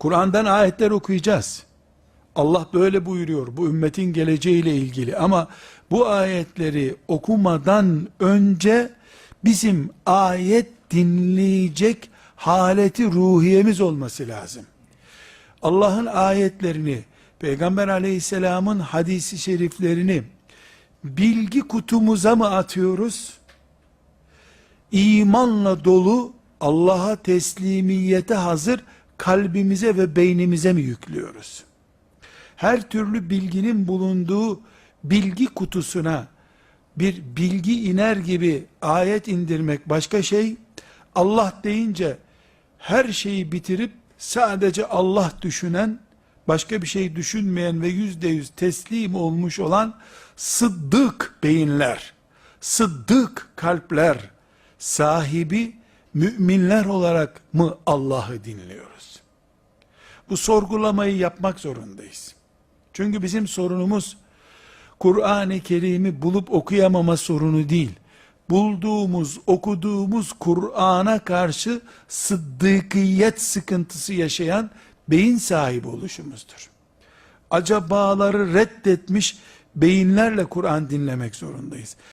Kur'an'dan ayetler okuyacağız. Allah böyle buyuruyor bu ümmetin geleceğiyle ilgili, ama bu ayetleri okumadan önce bizim ayet dinleyecek haleti ruhiyemiz olması lazım. Allah'ın ayetlerini, Peygamber aleyhisselamın hadisi şeriflerini bilgi kutumuza mı atıyoruz? İmanla dolu, Allah'a teslimiyete hazır kalbimize ve beynimize mi yüklüyoruz? Her türlü bilginin bulunduğu bilgi kutusuna bir bilgi iner gibi ayet indirmek başka şey. Allah deyince her şeyi bitirip sadece Allah düşünen, başka bir şey düşünmeyen ve %100 teslim olmuş olan sıddık beyinler, sıddık kalpler sahibi müminler olarak mı Allah'ı dinliyoruz? Bu sorgulamayı yapmak zorundayız. Çünkü bizim sorunumuz Kur'an-ı Kerim'i bulup okuyamama sorunu değil. Bulduğumuz, okuduğumuz Kur'an'a karşı sıddıkiyet sıkıntısı yaşayan beyin sahibi oluşumuzdur. Acabaları reddetmiş beyinlerle Kur'an dinlemek zorundayız.